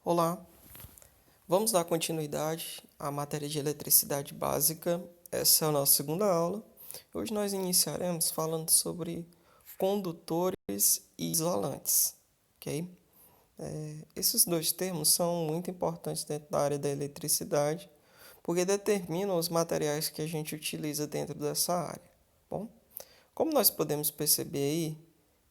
Olá, vamos dar continuidade à matéria de eletricidade básica. Essa é a nossa segunda aula. Hoje nós iniciaremos falando sobre condutores e isolantes, ok? Esses dois termos são muito importantes dentro da área da eletricidade, porque determinam os materiais que a gente utiliza dentro dessa área. Bom, como nós podemos perceber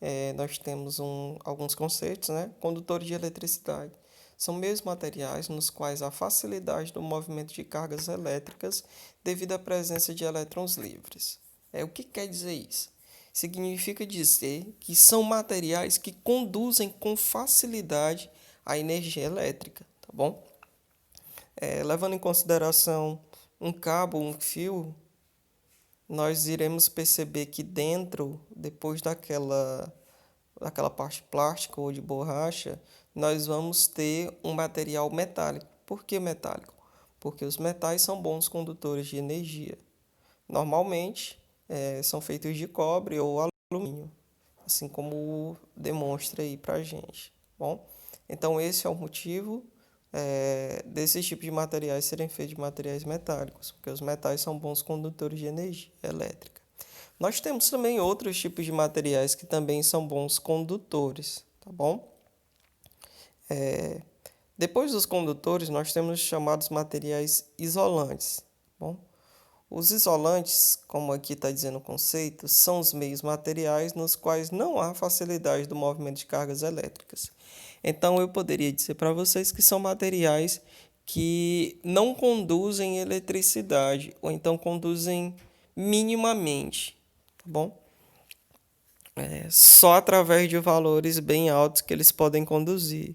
aí, nós temos alguns conceitos, né? Condutores de eletricidade são meios materiais nos quais há facilidade do movimento de cargas elétricas devido à presença de elétrons livres. O que quer dizer isso? Significa dizer que são materiais que conduzem com facilidade a energia elétrica, tá bom? Levando em consideração um cabo, um fio, nós iremos perceber que dentro, depois daquela parte plástica ou de borracha, nós vamos ter um material metálico. Por que metálico? Porque os metais são bons condutores de energia. Normalmente, são feitos de cobre ou alumínio, assim como demonstra aí para a gente. Bom, então esse é o motivo desse tipo de materiais serem feitos de materiais metálicos, porque os metais são bons condutores de energia elétrica. Nós temos também outros tipos de materiais que também são bons condutores, tá bom? Depois dos condutores, nós temos os chamados materiais isolantes, tá bom? Os isolantes, como aqui está dizendo o conceito, são os meios materiais nos quais não há facilidade do movimento de cargas elétricas. Então, eu poderia dizer para vocês que são materiais que não conduzem eletricidade, ou então conduzem minimamente, tá bom? Só através de valores bem altos que eles podem conduzir.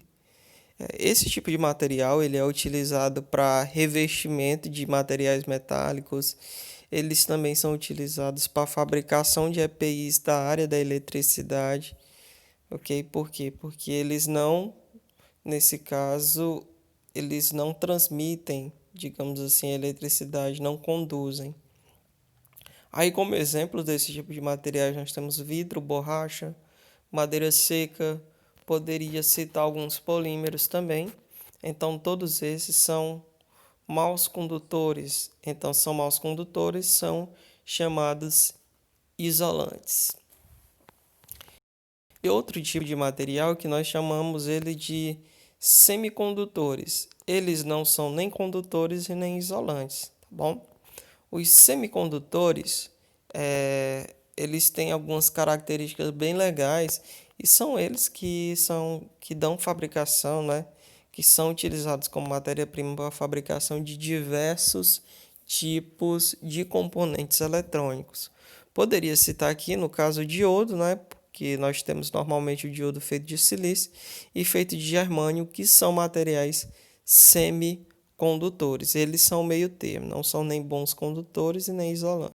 Esse tipo de material ele é utilizado para revestimento de materiais metálicos. Eles também são utilizados para fabricação de EPIs da área da eletricidade. Ok? Por quê? Porque nesse caso, eles não transmitem, digamos assim, a eletricidade, não conduzem. Aí, como exemplo desse tipo de materiais, nós temos vidro, borracha, madeira seca, poderia citar alguns polímeros também. Então, todos esses são maus condutores. Então, são maus condutores, são chamados isolantes. E outro tipo de material que nós chamamos ele de semicondutores. Eles não são nem condutores e nem isolantes, tá bom? Os semicondutores, eles têm algumas características bem legais e são eles que dão fabricação, né? Que são utilizados como matéria-prima para a fabricação de diversos tipos de componentes eletrônicos. Poderia citar aqui no caso o diodo, né? Que nós temos normalmente o diodo feito de silício e feito de germânio, que são materiais semicondutores. Eles são meio termo, não são nem bons condutores e nem isolantes.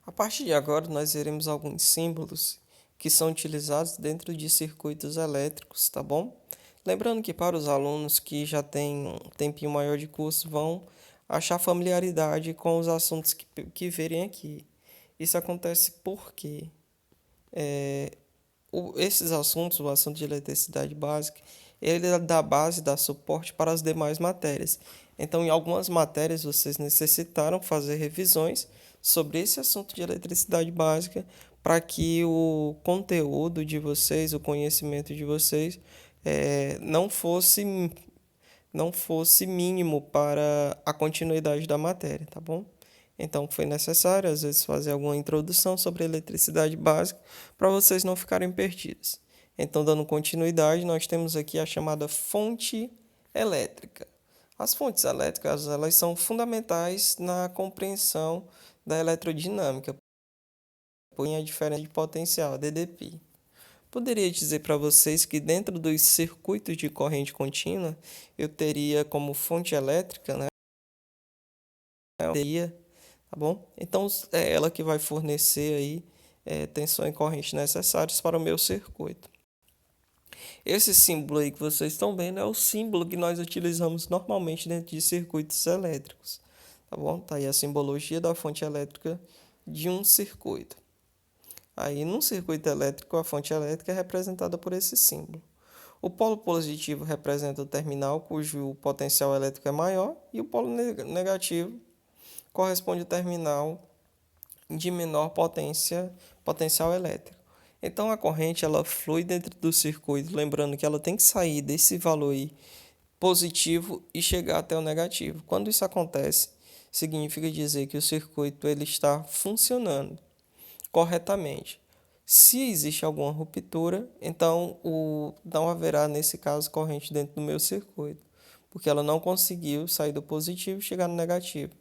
A partir de agora, nós veremos alguns símbolos que são utilizados dentro de circuitos elétricos, tá bom? Lembrando que para os alunos que já têm um tempinho maior de curso, vão achar familiaridade com os assuntos que verem aqui. Isso acontece porque esses assuntos, o assunto de eletricidade básica, ele dá base, dá suporte para as demais matérias. Então, em algumas matérias, vocês necessitaram fazer revisões sobre esse assunto de eletricidade básica para que o conteúdo de vocês, o conhecimento de vocês, não fosse mínimo para a continuidade da matéria, tá bom? Então, foi necessário, às vezes, fazer alguma introdução sobre eletricidade básica para vocês não ficarem perdidos. Então, dando continuidade, nós temos aqui a chamada fonte elétrica. As fontes elétricas, elas são fundamentais na compreensão da eletrodinâmica, por a diferença de potencial, DDP. Poderia dizer para vocês que dentro dos circuitos de corrente contínua, eu teria como fonte elétrica, né, tá bom? Então, é ela que vai fornecer aí tensão e corrente necessários para o meu circuito. Esse símbolo aí que vocês estão vendo é o símbolo que nós utilizamos normalmente dentro de circuitos elétricos, tá bom? Tá aí a simbologia da fonte elétrica de um circuito. Aí, num circuito elétrico, a fonte elétrica é representada por esse símbolo. O polo positivo representa o terminal cujo potencial elétrico é maior e o polo negativo corresponde ao terminal de menor potencial elétrico. Então a corrente ela flui dentro do circuito, lembrando que ela tem que sair desse valor aí positivo e chegar até o negativo. Quando isso acontece, significa dizer que o circuito ele está funcionando corretamente. Se existe alguma ruptura, então não haverá, nesse caso, corrente dentro do meu circuito, porque ela não conseguiu sair do positivo e chegar no negativo.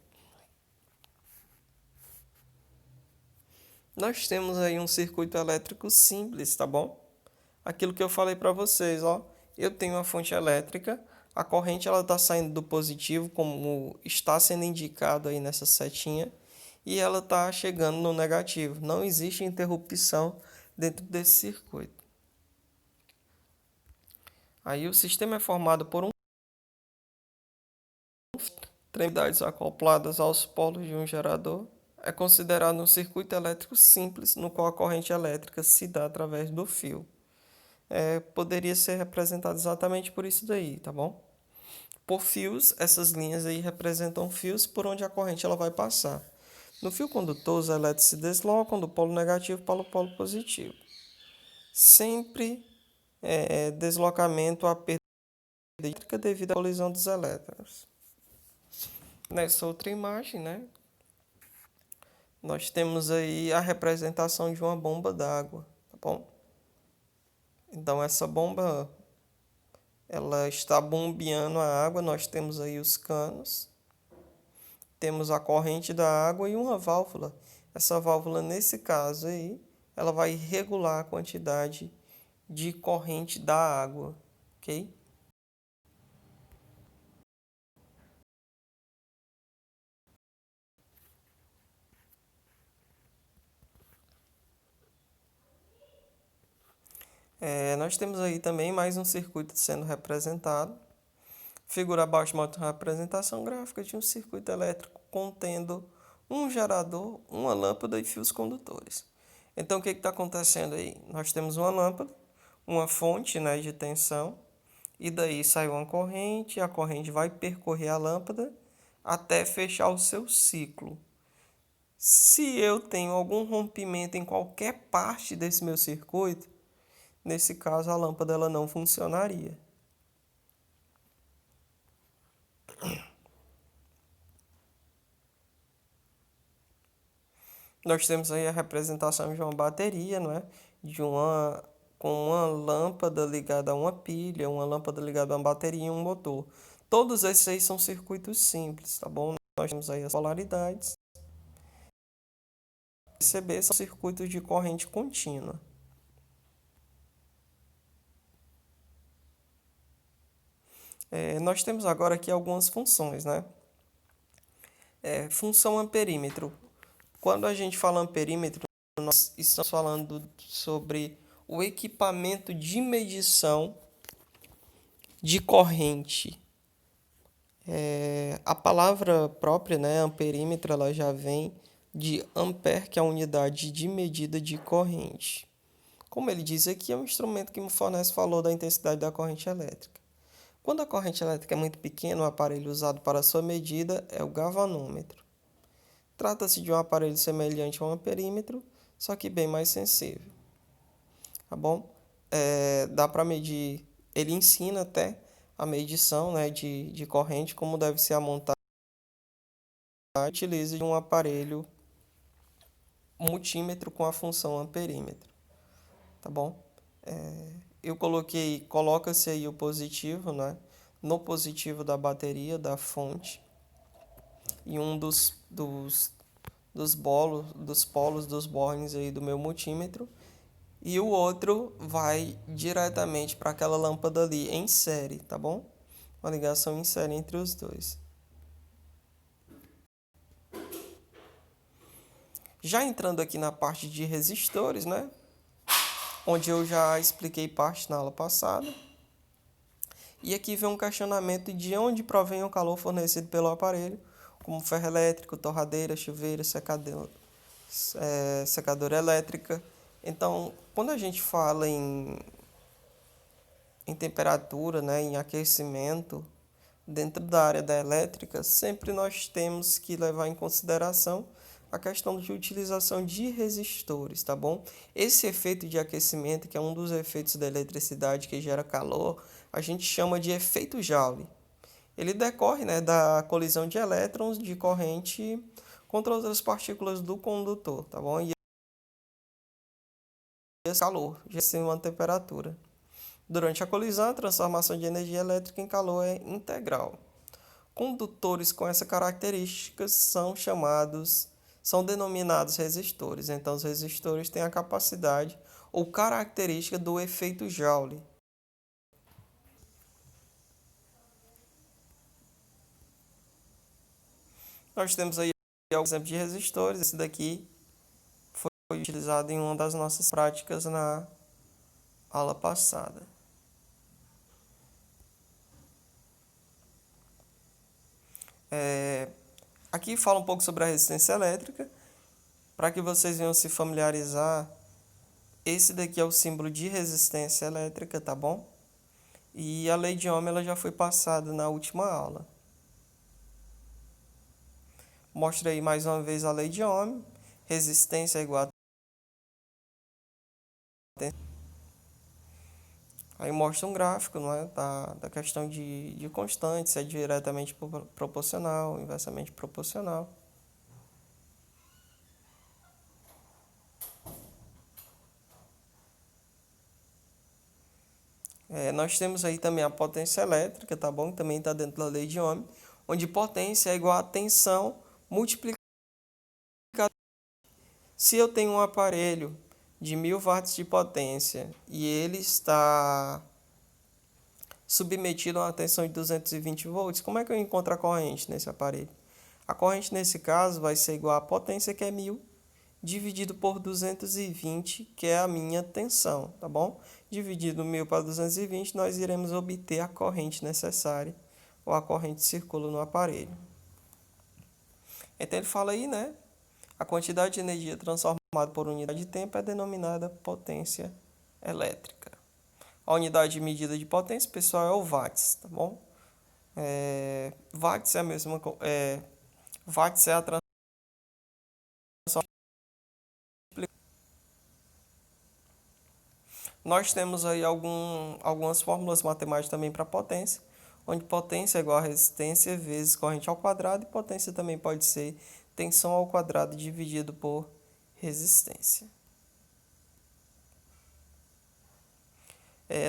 Nós temos aí um circuito elétrico simples, tá bom? Aquilo que eu falei para vocês, ó, eu tenho uma fonte elétrica, a corrente ela está saindo do positivo, como está sendo indicado aí nessa setinha, e ela está chegando no negativo. Não existe interrupção dentro desse circuito. Aí o sistema é formado por extremidades acopladas aos polos de um gerador. É considerado um circuito elétrico simples, no qual a corrente elétrica se dá através do fio. Poderia ser representado exatamente por isso daí, tá bom? Por fios, essas linhas aí representam fios por onde a corrente ela vai passar. No fio condutor, os elétrons se deslocam do polo negativo para o polo positivo. Sempre deslocamento a perda elétrica devido à colisão dos elétrons. Nessa outra imagem, né, nós temos aí a representação de uma bomba d'água, tá bom? Então essa bomba ela está bombeando a água, nós temos aí os canos, temos a corrente da água e uma válvula. Essa válvula, nesse caso aí, ela vai regular a quantidade de corrente da água, ok? Nós temos aí também mais um circuito sendo representado. Figura abaixo mostra uma representação gráfica de um circuito elétrico contendo um gerador, uma lâmpada e fios condutores. Então, o que está acontecendo aí? Nós temos uma lâmpada, uma fonte, né, de tensão, e daí sai uma corrente, a corrente vai percorrer a lâmpada até fechar o seu ciclo. Se eu tenho algum rompimento em qualquer parte desse meu circuito, nesse caso a lâmpada ela não funcionaria. Nós temos aí a representação de uma bateria, não é? Com uma lâmpada ligada a uma pilha, uma lâmpada ligada a uma bateria e um motor. Todos esses aí são circuitos simples, tá bom? Nós temos aí as polaridades. PCB são circuitos de corrente contínua. Nós temos agora aqui algumas funções, né? Função amperímetro. Quando a gente fala amperímetro, nós estamos falando sobre o equipamento de medição de corrente. A palavra própria, né, amperímetro, ela já vem de ampere, que é a unidade de medida de corrente. Como ele diz aqui, é um instrumento que me fornece valor da intensidade da corrente elétrica. Quando a corrente elétrica é muito pequena, o aparelho usado para sua medida é o galvanômetro. Trata-se de um aparelho semelhante a um amperímetro, só que bem mais sensível. Tá bom? Dá para medir, ele ensina até a medição, né, de corrente, como deve ser a montagem. Utiliza um aparelho multímetro com a função amperímetro. Tá bom? Coloca-se aí o positivo, né, no positivo da bateria, da fonte, e um dos polos dos bornes aí do meu multímetro, e o outro vai diretamente para aquela lâmpada ali em série, tá bom? Uma ligação em série entre os dois. Já entrando aqui na parte de resistores, né? Onde eu já expliquei parte na aula passada. E aqui vem um questionamento de onde provém o calor fornecido pelo aparelho, como ferro elétrico, torradeira, chuveiro, secador. secadora elétrica. Então, quando a gente fala em temperatura, né, em aquecimento, dentro da área da elétrica, sempre nós temos que levar em consideração a questão de utilização de resistores, tá bom? Esse efeito de aquecimento, que é um dos efeitos da eletricidade que gera calor, a gente chama de efeito Joule. Ele decorre, né, da colisão de elétrons de corrente contra outras partículas do condutor, tá bom? E esse calor, gera uma temperatura. Durante a colisão, a transformação de energia elétrica em calor é integral. Condutores com essa característica são denominados resistores. Então, os resistores têm a capacidade ou característica do efeito Joule. Nós temos aí alguns exemplos de resistores. Esse daqui foi utilizado em uma das nossas práticas na aula passada. Aqui fala um pouco sobre a resistência elétrica. Para que vocês venham se familiarizar, esse daqui é o símbolo de resistência elétrica, tá bom? E a lei de Ohm ela já foi passada na última aula. Mostra aí mais uma vez a lei de Ohm. Resistência é igual a... Aí mostra um gráfico, não é? da questão de constante, se é diretamente proporcional, inversamente proporcional. Nós temos aí também a potência elétrica, tá bom? Também está dentro da lei de Ohm, onde potência é igual a tensão multiplicada. Se eu tenho um aparelho de 1000 watts de potência e ele está submetido a uma tensão de 220 volts, como é que eu encontro a corrente nesse aparelho? A corrente nesse caso vai ser igual à potência, que é 1000, dividido por 220, que é a minha tensão, tá bom? Dividido 1000 para 220, nós iremos obter a corrente necessária, ou a corrente que circula no aparelho. Então ele fala aí, né? A quantidade de energia transformada por unidade de tempo é denominada potência elétrica. A unidade de medida de potência, pessoal, é o watts, tá bom? Watts é a mesma... watts é a transformação. Nós temos aí algumas fórmulas matemáticas também para potência, onde potência é igual a resistência vezes corrente ao quadrado, e potência também pode ser tensão ao quadrado dividido por resistência.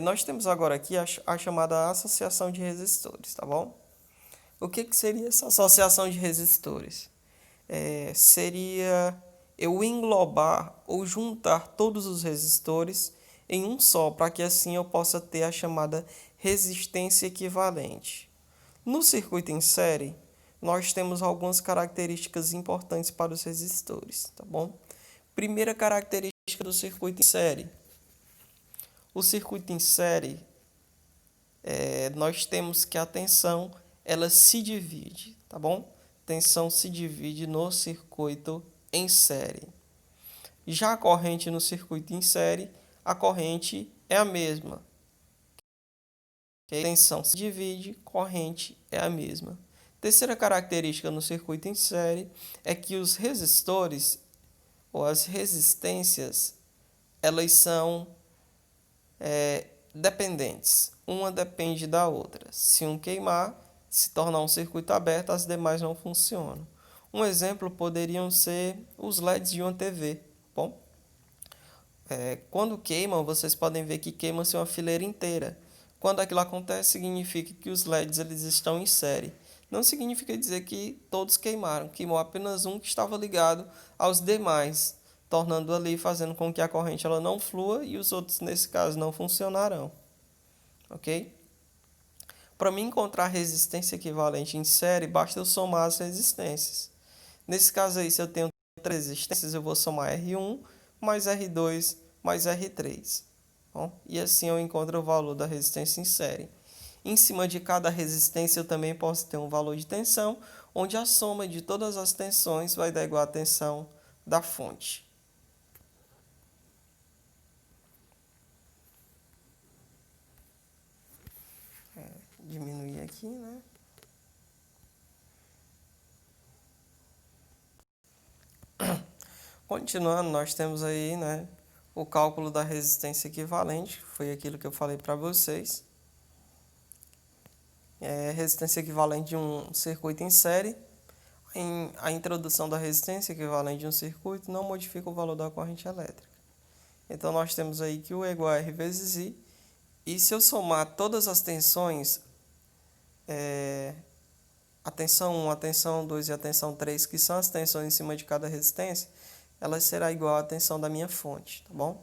Nós temos agora aqui a chamada associação de resistores, tá bom? O que seria essa associação de resistores? Seria eu englobar ou juntar todos os resistores em um só, para que assim eu possa ter a chamada resistência equivalente. No circuito em série, nós temos algumas características importantes para os resistores, tá bom? Primeira característica do circuito em série. O circuito em série, nós temos que a tensão ela se divide, tá bom? Tensão se divide no circuito em série. Já a corrente no circuito em série, a corrente é a mesma. Tensão se divide, corrente é a mesma. Terceira característica no circuito em série é que os resistores ou as resistências, elas são dependentes. Uma depende da outra. Se um queimar, se tornar um circuito aberto, as demais não funcionam. Um exemplo poderiam ser os LEDs de uma TV. Bom, quando queimam, vocês podem ver que queima-se uma fileira inteira. Quando aquilo acontece, significa que os LEDs eles estão em série. Não significa dizer que todos queimaram. Queimou apenas um que estava ligado aos demais, tornando ali, fazendo com que a corrente ela não flua e os outros, nesse caso, não funcionarão. Ok? Para mim encontrar resistência equivalente em série, basta eu somar as resistências. Nesse caso aí, se eu tenho 3 resistências, eu vou somar R1 mais R2 mais R3. Bom, e assim eu encontro o valor da resistência em série. Em cima de cada resistência, eu também posso ter um valor de tensão, onde a soma de todas as tensões vai dar igual a tensão da fonte. Diminuir aqui, né? Continuando, nós temos aí, né, o cálculo da resistência equivalente, foi aquilo que eu falei para vocês. Resistência equivalente de um circuito em série. A introdução da resistência equivalente de um circuito não modifica o valor da corrente elétrica. Então, nós temos aí que U é igual a R vezes I. E se eu somar todas as tensões, a tensão 1, a tensão 2 e a tensão 3, que são as tensões em cima de cada resistência, ela será igual à tensão da minha fonte, tá bom?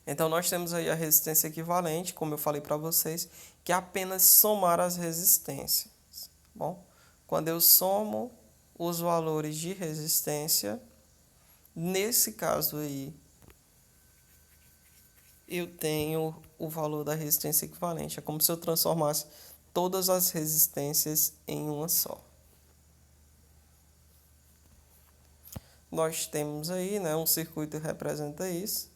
Então, nós temos aí a resistência equivalente, como eu falei para vocês, que é apenas somar as resistências, tá bom? Quando eu somo os valores de resistência, nesse caso aí, eu tenho o valor da resistência equivalente. É como se eu transformasse todas as resistências em uma só. Nós temos aí, né, um circuito que representa isso,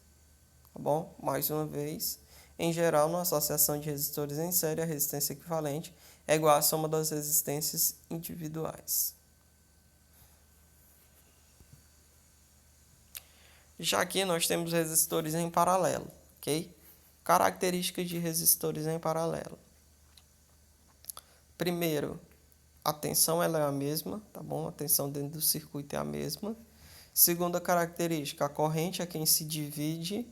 tá bom? Mais uma vez, em geral, numa associação de resistores em série, a resistência equivalente é igual à soma das resistências individuais. Já aqui nós temos resistores em paralelo, ok? Características de resistores em paralelo. Primeiro, a tensão ela é a mesma, tá bom? A tensão dentro do circuito é a mesma. Segunda característica, a corrente é quem se divide.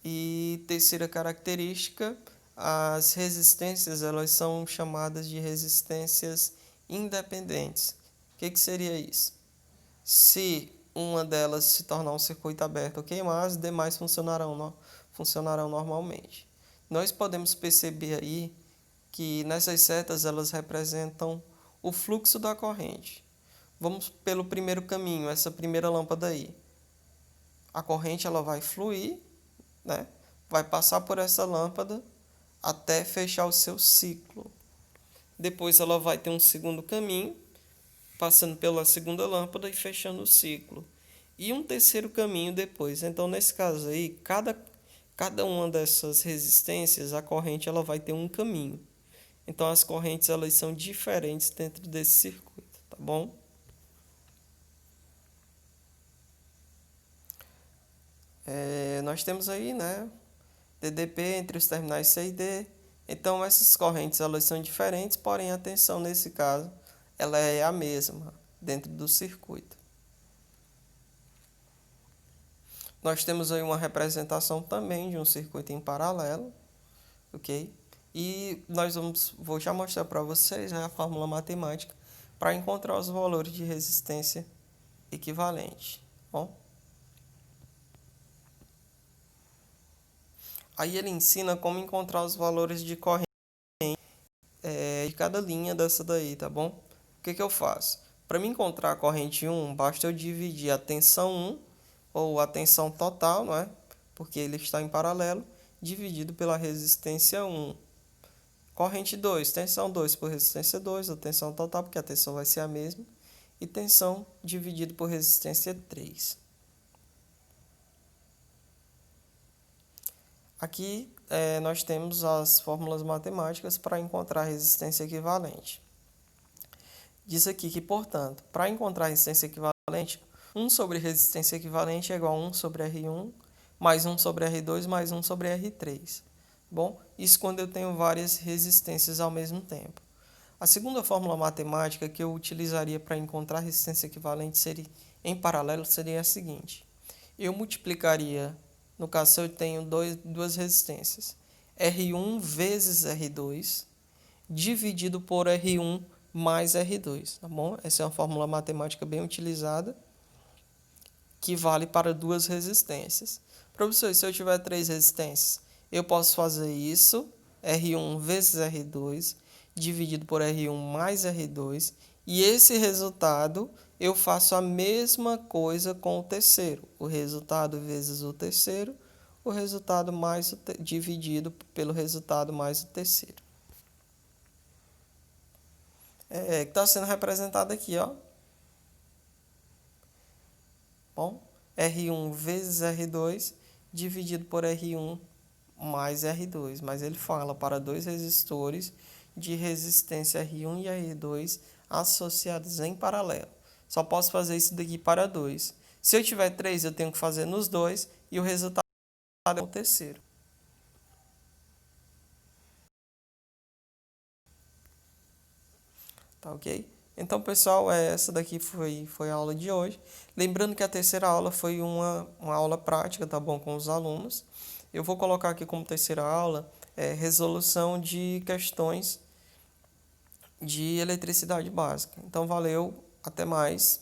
E terceira característica, as resistências elas são chamadas de resistências independentes. O que seria isso? Se uma delas se tornar um circuito aberto ou queimar, as demais funcionarão normalmente. Nós podemos perceber aí que nessas setas elas representam o fluxo da corrente. Vamos pelo primeiro caminho, essa primeira lâmpada aí. A corrente ela vai fluir, né? Vai passar por essa lâmpada até fechar o seu ciclo. Depois ela vai ter um segundo caminho, passando pela segunda lâmpada e fechando o ciclo. E um terceiro caminho depois. Então, nesse caso aí, cada uma dessas resistências, a corrente ela vai ter um caminho. Então, as correntes elas são diferentes dentro desse circuito, tá bom? Nós temos aí, né, DDP entre os terminais C e D. Então, essas correntes elas são diferentes, porém a tensão nesse caso ela é a mesma dentro do circuito. Nós temos aí uma representação também de um circuito em paralelo, ok? E vou já mostrar para vocês, né, a fórmula matemática para encontrar os valores de resistência equivalente, bom? Aí ele ensina como encontrar os valores de corrente de cada linha dessa daí, tá bom? O que eu faço? Para me encontrar a corrente 1, basta eu dividir a tensão 1, ou a tensão total, não é? Porque ele está em paralelo, dividido pela resistência 1. Corrente 2, tensão 2 por resistência 2, a tensão total, porque a tensão vai ser a mesma. E tensão dividido por resistência 3. Aqui nós temos as fórmulas matemáticas para encontrar a resistência equivalente. Diz aqui que, portanto, para encontrar a resistência equivalente, 1 sobre resistência equivalente é igual a 1 sobre R1, mais 1 sobre R2, mais 1 sobre R3. Bom, isso quando eu tenho várias resistências ao mesmo tempo. A segunda fórmula matemática que eu utilizaria para encontrar a resistência equivalente em paralelo seria a seguinte. Eu multiplicaria, no caso, se eu tenho duas resistências, R1 vezes R2, dividido por R1 mais R2, tá bom? Essa é uma fórmula matemática bem utilizada, que vale para duas resistências. Professor, se eu tiver três resistências, eu posso fazer isso, R1 vezes R2, dividido por R1 mais R2, e esse resultado eu faço a mesma coisa com o terceiro. O resultado vezes o terceiro, o resultado dividido pelo resultado mais o terceiro. Que está sendo representado aqui, ó. Bom, R1 vezes R2 dividido por R1 mais R2, mas ele fala para dois resistores de resistência R1 e R2 associados em paralelo. Só posso fazer isso daqui para dois. Se eu tiver três, eu tenho que fazer nos dois e o resultado é o terceiro. Tá ok? Então, pessoal, essa daqui foi a aula de hoje. Lembrando que a terceira aula foi uma aula prática, tá bom, com os alunos. Eu vou colocar aqui como terceira aula resolução de questões de eletricidade básica. Então, valeu, até mais.